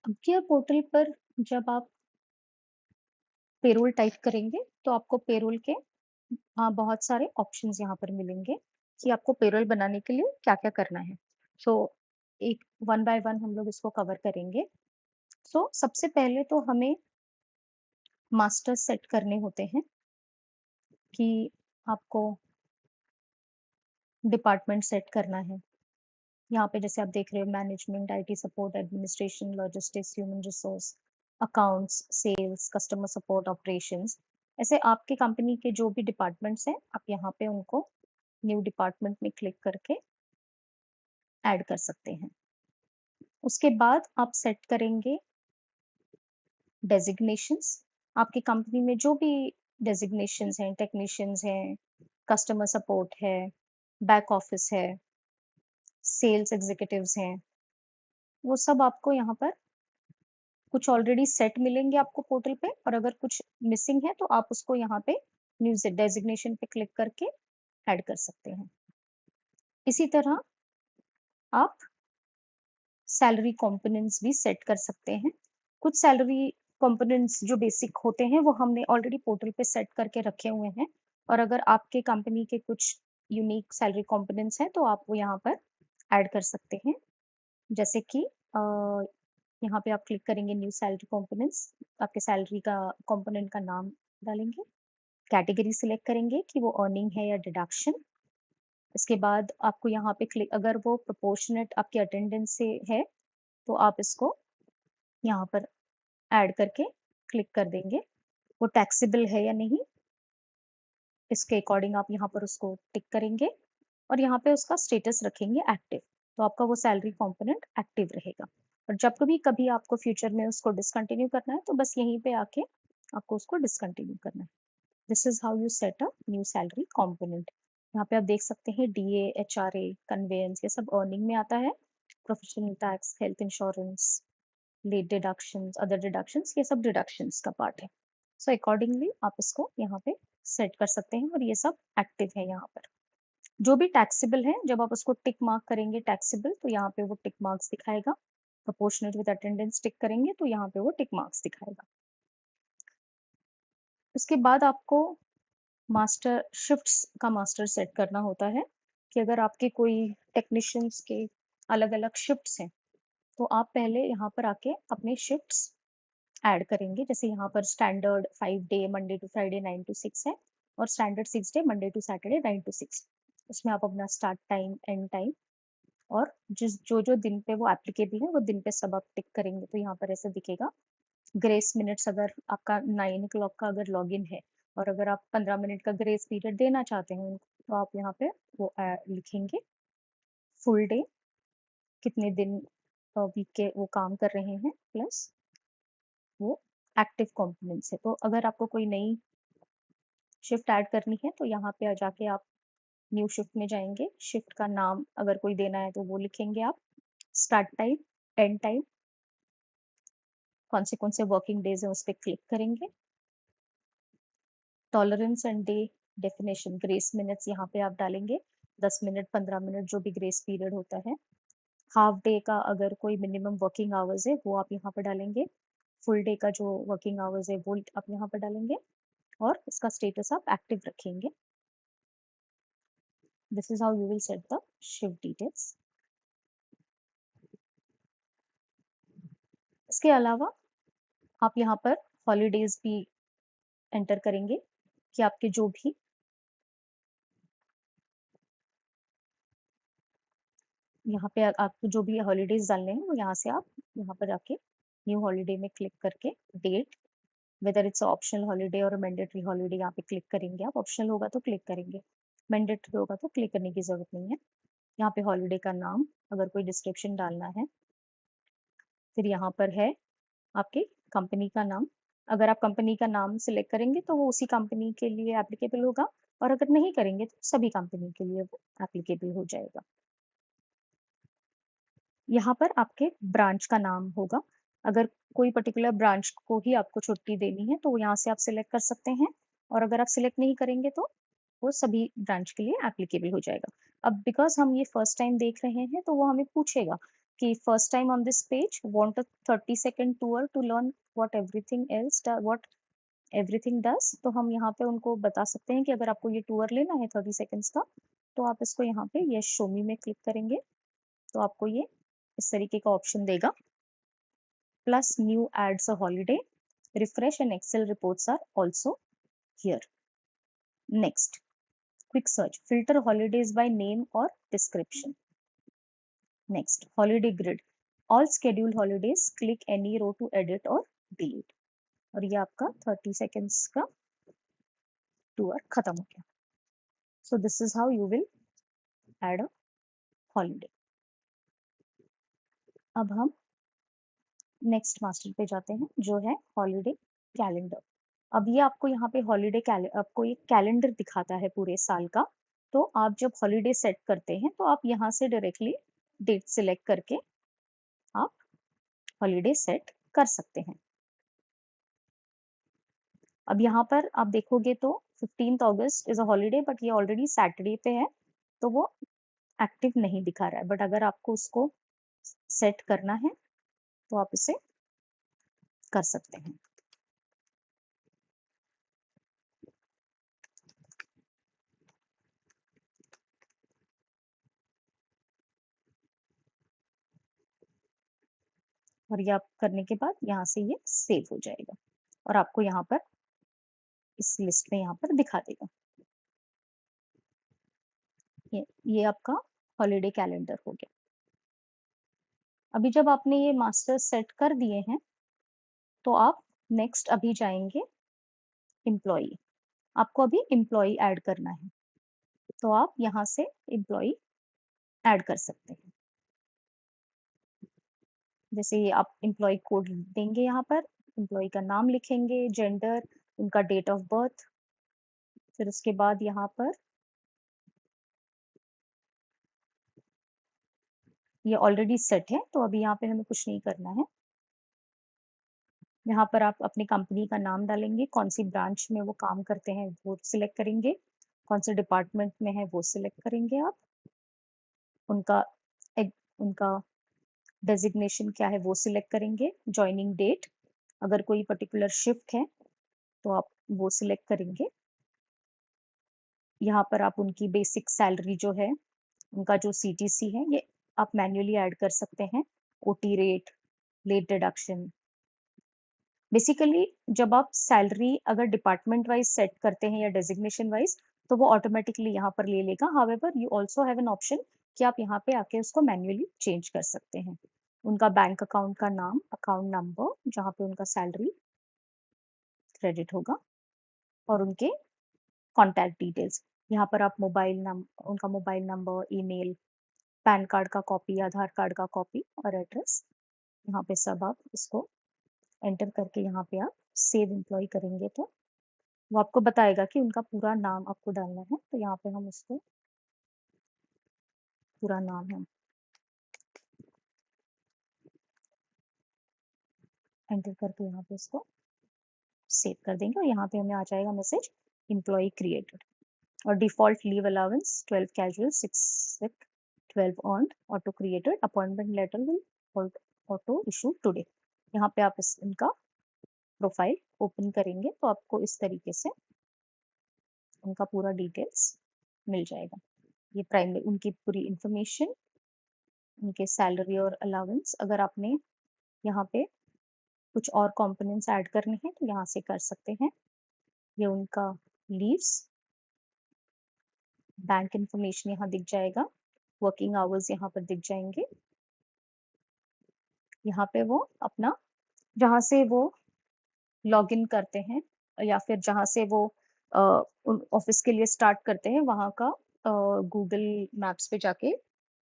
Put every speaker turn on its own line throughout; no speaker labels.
अब क्या पोर्टल पर जब आप पेरोल टाइप करेंगे, तो आपको पेरोल के बहुत सारे ऑप्शंस यहाँ पर मिलेंगे कि आपको पेरोल बनाने के लिए क्या-क्या करना है। सो एक वन बाय वन हम लोग इसको कवर करेंगे। सो सबसे पहले तो हमें मास्टर सेट करने होते हैं कि आपको डिपार्टमेंट सेट करना है। यहाँ पे जैसे आप देख रहे हो management, IT support, administration, logistics, human resource, accounts, sales, customer support, operations. ऐसे आपके कंपनी के जो भी डिपार्टमेंट्स हैं, आप यहाँ पे उनको न्यू डिपार्टमेंट में क्लिक करके ऐड कर सकते हैं। उसके बाद आप सेट करेंगे डेज़िग्नेशंस। आपकी कंपनी में जो भी डेज़िग्नेशंस हैं, टेक्नीशियंस हैं, कस्टमर सपोर्ट है, बैक ऑफिस है, सेल्स एग्जीक्यूटिव्स हैं, वो सब आपको यहाँ पर कुछ ऑलरेडी सेट मिलेंगे आपको पोर्टल पे और अगर कुछ मिसिंग है तो आप उसको यहाँ पे न्यू डेज़िग्नेशन पे क्लिक करके ऐड कर सकते हैं। इसी तरह आप सैलरी कंपोनेंट्स भी सेट कर सकते हैं। कुछ सैलरी कंपोनेंट्स जो बेसिक होते हैं वो हमने ऑलरेडी पोर्टल पे सेट करके रखे हुए हैं और अगर आपके कंपनी के कुछ यूनिक सैलरी कंपोनेंट्स हैं तो आप वो यहाँ पर ऐड कर सकते हैं। जैसे कि अ, यहाँ पे आप क्लिक करेंगे न्यू सैलरी कंपोनेंट्स, आपके सैलरी का कंपोनेंट का नाम डालेंगे, कैटेगरी सिलेक्ट करेंगे कि वो अर्निंग है या डिडक्शन। इसके बाद आपको यहाँ पे क्लिक अगर वो प्रोपोर्शनेट आपके अटेंडेंस से है तो आप इसको यहाँ पर ऐड करके क्लिक कर देंगे। वो टैक्सेबल है या नहीं, इसके अकॉर्डिंग आप यहाँ पर उसको टिक करेंगे और यहाँ पे उसका स्टेटस रखेंगे एक्टिव। तो आपका वो सैलरी कंपोनेंट एक्टिव रहेगा और जब कभी कभी आपको फ्यूचर में उसको डिसकंटिन्यू करना है तो बस यहीं पे आके आपको उसको डिसकंटिन्यू करना है। This is how you set a new salary component. यहाँ पे आप देख सकते हैं डीए, एचआरए, कन्वेंस ये सब अर्निंग में आता है। Professional tax, health insurance, late deductions, other deductions ये सब डिडक्शंस का पार्ट है। सो अकॉर्डिंगली आप इसको यहाँ पे सेट कर सकते हैं और ये सब एक्टिव है यहाँ पर। जो भी टैक्सेबल है जब आप उसको टिक मार्क करेंगे टैक्सेबल तो यहाँ पे वो टिक मार्क्स दिखाएगा। प्रोपोर्शनेट विद अटेंडेंस टिक करेंगे तो यहाँ पे वो टिक मार्क्स दिखाएगा। उसके बाद आपको मास्टर शिफ्ट्स का मास्टर सेट करना होता है कि अगर आपके कोई टेक्नीशियंस के अलग-अलग शिफ्ट्स हैं, तो आप पहले यहाँ पर आके अपने शिफ्ट्स ऐड करेंगे। जैसे यहाँ पर standard 5 day Monday to Friday 9 to 6 है और standard 6 day Monday to Saturday 9 to 6। उसमें आप अपना स्टार्ट टाइम, एंड टाइम और जिस जो-जो दिन पे वो एप्लीकेबल है, वो दिन पे सब आप टिक करेंगे तो यहाँ पर ऐसे दिखेगा। ग्रेस मिनट्स अगर आपका 9 का अगर लॉगिन है और अगर आप 15 मिनट का ग्रेस पीरियड देना चाहते हैं, तो आप यहाँ पे वो लिखेंगे। फुल डे कितने दिन वीक के वो काम कर रहे हैं प्लस वो एक्टिव कंपोनेंट्स है। तो अगर आपको कोई नई शिफ्ट ऐड करनी है तो यहाँ पे जाके आप न्यू शिफ्ट में जाएंगे। शिफ्ट का नाम अगर कोई देना है तो वो लिखेंगे आप। स्टार्ट टाइम, एंड टाइम, कौन से वर्किंग डेज है उस पर क्लिक करेंगे। Tolerance and day definition, grace minutes यहाँ पे आप डालेंगे। 10 मिनट, 15 मिनट जो भी ग्रेस पीरियड होता है। हाफ डे का अगर कोई मिनिमम वर्किंग आवर्स है वो आप यहाँ पर डालेंगे। फुल डे का जो वर्किंग आवर्स है वो आप यहाँ पर डालेंगे और इसका स्टेटस आप एक्टिव रखेंगे। This is how you will set the shift details. इसके अलावा आप यहाँ पर हॉलीडेज भी एंटर करेंगे कि आपके जो भी यहाँ पे आपको जो भी हॉलीडेज डालने हैं वो यहाँ से आप यहाँ पर आके न्यू हॉलीडे में क्लिक करके date, whether it's optional holiday और मैंडेटरी हॉलीडे यहाँ पे क्लिक करेंगे आप। ऑप्शनल होगा तो क्लिक करेंगे, मैंडेटरी होगा तो क्लिक करने की जरूरत नहीं है। यहाँ पे हॉलीडे का नाम, अगर कोई डिस्क्रिप्शन डालना है, फिर यहाँ पर है आपकी कंपनी का नाम। अगर आप कंपनी का नाम सिलेक्ट करेंगे तो वो उसी कंपनी के लिए एप्लीकेबल होगा और अगर नहीं करेंगे तो सभी कंपनी के लिए वो एप्लीकेबल हो जाएगा। यहाँ पर आपके ब्रांच का नाम होगा। अगर कोई पर्टिकुलर ब्रांच को ही आपको छुट्टी देनी है तो यहाँ से आप सिलेक्ट कर सकते हैं और अगर आप सिलेक्ट नहीं करेंगे तो वो सभी ब्रांच के लिए एप्लीकेबल हो जाएगा। अब बिकॉज़ हम ये फर्स्ट टाइम देख रहे हैं तो वो हमें पूछेगा कि first time on this page, want a 30-second tour to learn what everything does. तो हम यहाँ पे उनको बता सकते हैं कि अगर आपको ये टूर लेना है 30 सेकेंड्स का, तो आप इसको यहाँ पे ये शो मी में क्लिक करेंगे तो आपको ये इस तरीके का ऑप्शन देगा। Plus new adds a holiday, refresh and excel reports are also here. Next, quick search, filter holidays by name or description. Next, holiday grid, all scheduled holidays, click any row to edit or delete। और ये आपका 30 seconds का tour खत्म हो गया। So this is how you will add a holiday. अब हम next master पे जाते हैं जो है हॉलीडे कैलेंडर। अब ये आपको यहाँ पे आपको एक कैलेंडर दिखाता है पूरे साल का। तो आप जब हॉलीडे सेट करते हैं तो आप यहाँ से डायरेक्टली डेट सिलेक्ट करके आप हॉलीडे सेट कर सकते हैं। अब यहाँ पर आप देखोगे तो 15th August is a holiday, but ये ऑलरेडी सैटरडे पे है तो वो एक्टिव नहीं दिखा रहा है। बट अगर आपको उसको सेट करना है तो आप इसे कर सकते हैं। और ये आप करने के बाद यहाँ से ये सेव हो जाएगा और आपको यहाँ पर इस लिस्ट में यहाँ पर दिखा देगा। ये आपका हॉलीडे कैलेंडर हो गया। अभी जब आपने ये मास्टर सेट कर दिए हैं तो आप नेक्स्ट अभी जाएंगे एम्प्लॉई। आपको अभी एम्प्लॉई ऐड करना है तो आप यहाँ से एम्प्लॉई ऐड कर सकते हैं। जैसे ये आप एम्प्लॉय कोड देंगे, यहाँ पर एम्प्लॉय का नाम लिखेंगे, जेंडर, उनका डेट ऑफ बर्थ, फिर उसके बाद यहाँ पर ये ऑलरेडी सेट है तो अभी यहाँ पे हमें कुछ नहीं करना है। यहाँ पर आप अपनी कंपनी का नाम डालेंगे, कौन सी ब्रांच में वो काम करते हैं वो सिलेक्ट करेंगे, कौन से डिपार्टमेंट में है वो सिलेक्ट करेंगे आप, उनका उनका डेजिग्नेशन क्या है वो सिलेक्ट करेंगे, ज्वाइनिंग डेट, अगर कोई पर्टिकुलर शिफ्ट है तो आप वो सिलेक्ट करेंगे। यहाँ पर आप उनकी बेसिक सैलरी जो है, उनका जो सीटीसी है ये आप मैन्युअली ऐड कर सकते हैं, OT rate, late deduction. Basically जब आप सैलरी अगर डिपार्टमेंट वाइज सेट करते हैं या डेजिग्नेशन वाइज तो वो ऑटोमेटिकली यहाँ पर ले लेगा। However you also have an option कि आप यहाँ पे आके उसको मैन्युअली चेंज कर सकते हैं। उनका बैंक अकाउंट का नाम, अकाउंट नंबर जहाँ पे उनका सैलरी क्रेडिट होगा, और उनके कॉन्टैक्ट डिटेल्स। यहाँ पर आप उनका mobile number, email, pan card का कॉपी, आधार कार्ड का कॉपी और एड्रेस, यहाँ पे सब आप इसको एंटर करके यहाँ पे आप सेव एम्प्लॉय करेंगे तो वो आपको बताएगा कि उनका पूरा नाम आपको डालना है। तो यहाँ पे हम उसको पूरा नाम हम एंटर करके यहाँ पे इसको सेव कर देंगे और यहाँ पे हमें आ जाएगा मैसेज एम्प्लॉय क्रिएटेड। और default leave allowance 12 casual, 6 sick, 12 earned, auto created, appointment letter will auto issue today. यहाँ पे आप इनका प्रोफाइल ओपन करेंगे तो आपको इस तरीके से उनका पूरा डिटेल्स मिल जाएगा। ये प्राइमरी उनकी पूरी इंफॉर्मेशन, उनके सैलरी और अलाउंस। अगर आपने यहाँ पे कुछ और कंपोनेंट्स ऐड करने हैं तो यहाँ से कर सकते हैं। ये उनका लीव्स, बैंक इंफॉर्मेशन यहाँ दिख जाएगा, वर्किंग आवर्स यहाँ पर दिख जाएंगे। यहाँ पे वो अपना जहाँ से वो लॉग इन करते हैं या फिर जहाँ से वो ऑफिस के लिए स्टार्ट करते हैं वहाँ का गूगल मैप्स पे जाके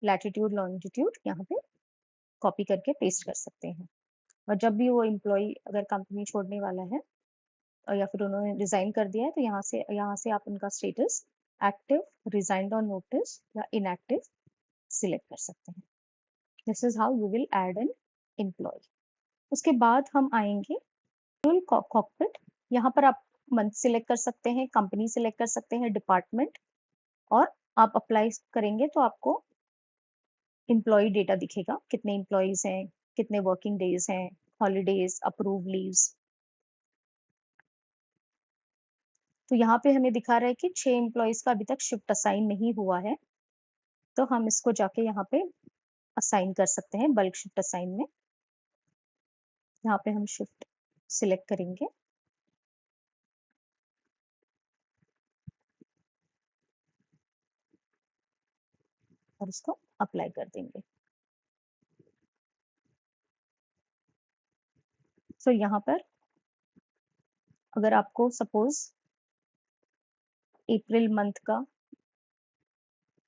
लैटिट्यूड लॉन्जिट्यूड यहाँ पे कॉपी करके पेस्ट कर सकते हैं। और जब भी वो एम्प्लॉय अगर कंपनी छोड़ने वाला है या फिर उन्होंने रिजाइन कर दिया है तो यहाँ से आप उनका status active, resigned on notice या इनएक्टिव सिलेक्ट कर सकते हैं। This is how you will add an employee. उसके बाद हम आएंगे कॉकपिट। यहाँ पर आप मंथ सिलेक्ट कर सकते हैं, कंपनी सिलेक्ट कर सकते हैं, डिपार्टमेंट, और आप अप्लाई करेंगे तो आपको एम्प्लॉयी डेटा दिखेगा, कितने एम्प्लॉइज़ हैं, कितने वर्किंग डेज़ हैं, हॉलिडेज़, अप्रूव्ड लीव्स। तो यहाँ पे हमें दिखा रहा है कि 6 एम्प्लॉइज़ का अभी तक शिफ्ट असाइन नहीं हुआ है, तो हम इसको जाके यहाँ पे असाइन कर सकते हैं बल्क शिफ्ट असाइन में। यहाँ पे हम शिफ्ट सिलेक्ट करेंगे और इसको अप्लाई कर देंगे। सो यहाँ पर अगर आपको सपोज़ अप्रैल मंथ का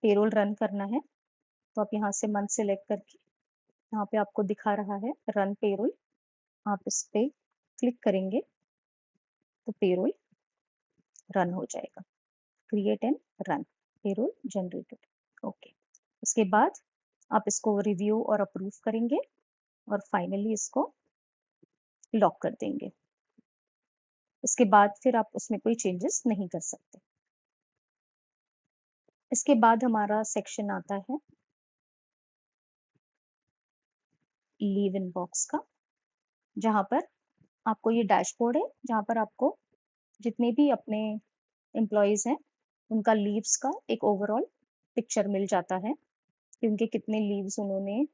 पेरोल रन करना है, तो आप यहाँ से मंथ सिलेक्ट करके यहाँ पे आपको दिखा रहा है रन पेरोल, आप इस पे क्लिक करेंगे तो पेरोल रन हो जाएगा। Create and run payroll generated. Okay, उसके बाद आप इसको रिव्यू और अप्रूव करेंगे और फाइनली इसको लॉक कर देंगे। इसके बाद फिर आप उसमें कोई चेंजेस नहीं कर सकते। इसके बाद हमारा सेक्शन आता है लीव इनबॉक्स का, जहाँ पर आपको ये डैशबोर्ड है, जहाँ पर आपको जितने भी अपने एम्प्लॉइज़ हैं, उनका लीव्स का एक ओवरऑल पिक्चर मिल जाता है कि उनके कितने लीव्स उन्होंने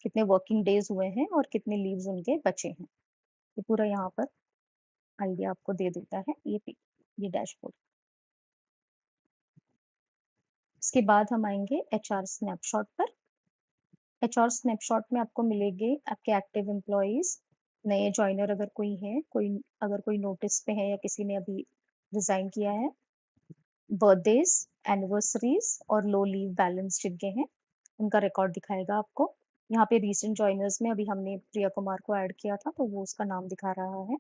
कितने वर्किंग डेज़ हुए हैं और कितने लीव्स उनके बचे हैं। ये पूरा यहाँ पर आइडिया आपको दे देता है ये डैशबोर्ड। इसके बाद हम आएँगे एचआर स्नैपशॉट पर। एचआर स्नैपशॉट में आपको मिलेंगे आपके एक्टिव एम्प्लॉइज़, नए जॉइनर अगर कोई है, अगर कोई नोटिस पे है या किसी ने अभी रिज़ाइन किया है, बर्थडेज़, एनिवर्सरीज़ और लो लीव बैलेंस जिनके हैं, उनका रिकॉर्ड दिखाएगा आपको। यहाँ पे रीसेंट जॉइनर्स में अभी हमने प्रिया कुमार को ऐड किया था, तो वो उसका नाम दिखा रहा है।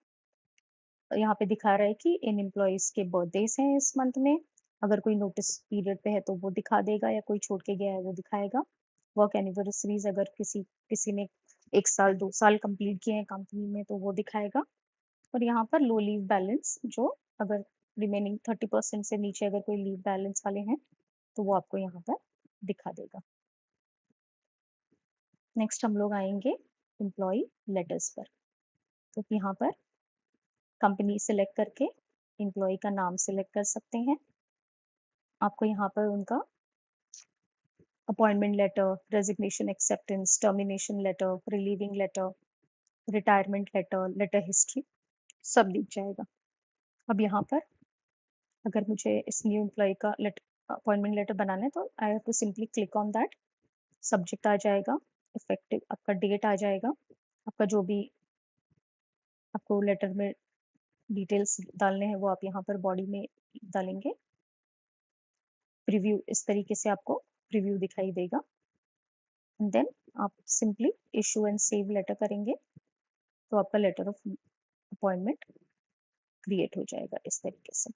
यहाँ पे दिखा रहा है कि इन एम्प्लॉइज़ के बर्थडेज़ हैं इस मंथ में, अगर कोई नोटिस पीरियड पे है तो वो दिखा देगा या कोई छोड़ के गया है वो दिखाएगा। वर्क एनिवर्सरीज़ अगर किसी किसी ने 1 साल, 2 साल कंप्लीट किए हैं कंपनी में तो वो दिखाएगा। और यहाँ पर लो लीव बैलेंस जो अगर रिमेनिंग 30% से नीचे अगर कोई लीव बैलेंस वाले हैं, तो वो आपको यहाँ पर दिखा देगा। नेक्स्ट हम लोग आएँगे एम्प्लॉयी लेटर्स पर। तो यहाँ पर कंपनी सिलेक्ट करके एम्प्लॉयी का नाम सिलेक्ट कर सकते हैं। आपको यहाँ पर उनका appointment letter, resignation acceptance, termination letter, relieving letter, retirement letter, letter history सब दिख जाएगा। अब यहाँ पर अगर मुझे इस न्यू एम्प्लॉयी का अपॉइंटमेंट लेटर बनाना है तो I have to simply click on that. Subject आ जाएगा, इफेक्टिव आपका डेट आ जाएगा, आपका जो भी आपको लेटर में डिटेल्स डालने हैं वो आप यहाँ पर बॉडी में डालेंगे। प्रीव्यू इस तरीके से आपको प्रीव्यू दिखाई देगा एंड देन आप simply issue and save letter करेंगे तो आपका लेटर ऑफ अपॉइंटमेंट क्रिएट हो जाएगा इस तरीके से।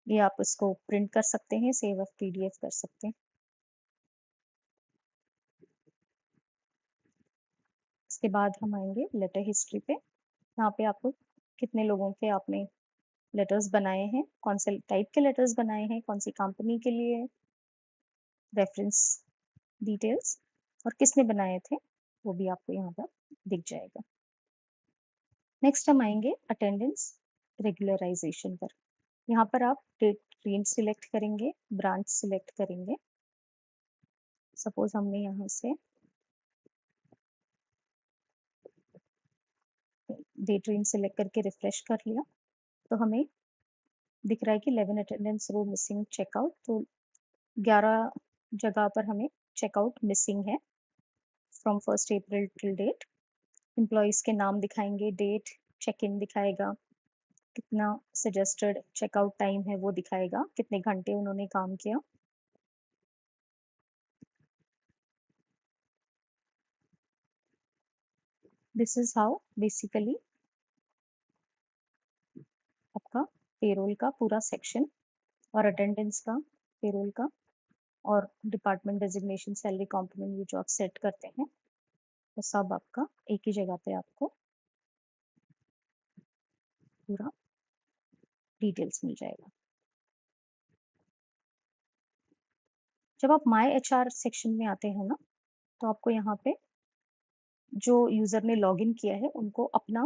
ये आप इसको प्रिंट कर सकते हैं, सेव एज पीडीएफ कर सकते हैं। इसके बाद हम आएंगे लेटर हिस्ट्री पे। यहाँ पे आपको कितने लोगों के आपने लेटर्स बनाए हैं, कौन से टाइप के लेटर्स बनाए हैं, कौन सी कंपनी के लिए, रेफरेंस डिटेल्स और किसने बनाए थे वो भी आपको यहाँ पर दिख जाएगा। नेक्स्ट हम आएंगे अटेंडेंस रेगुलराइजेशन पर। यहाँ पर आप डेट रेंज सिलेक्ट करेंगे, ब्रांच सिलेक्ट करेंगे। सपोज हमने यहाँ से डेट रेंज सिलेक्ट करके रिफ्रेश कर लिया तो हमें दिख रहा है कि 11 अटेंडेंस रो मिसिंग चेकआउट, तो 11 जगह पर हमें चेकआउट मिसिंग है from 1 April till date. Employees के नाम दिखाएंगे, डेट, चेक इन दिखाएगा, कितना सजेस्टेड चेकआउट टाइम है वो दिखाएगा, कितने घंटे उन्होंने काम किया। दिस इज हाउ बेसिकली आपका पेरोल का पूरा सेक्शन और अटेंडेंस का, पेरोल का और डिपार्टमेंट डेजिग्नेशन, सैलरी कॉम्पोनेंट ये जो आप सेट करते हैं वो सब आपका एक ही जगह पे आपको पूरा डिटेल्स मिल जाएगा। जब आप माय एचआर सेक्शन में आते हैं ना, तो आपको यहाँ पे जो यूज़र ने लॉगिन किया है, उनको अपना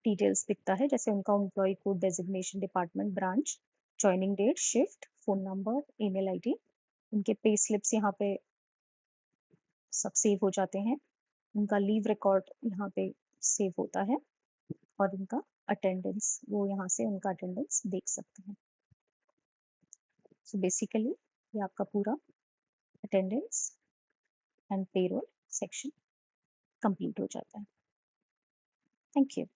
डिटेल्स दिखता है, जैसे उनका employee code, designation, department, branch, joining date, shift, phone number, email ID, उनके पे स्लिप्स यहाँ पे सब सेव हो जाते हैं। उनका लीव रिकॉर्ड यहाँ पे सेव होता है और उनका अटेंडेंस, वो यहाँ से उनका अटेंडेंस देख सकते हैं। सो बेसिकली ये आपका पूरा attendance and payroll section complete हो जाता है। Thank you.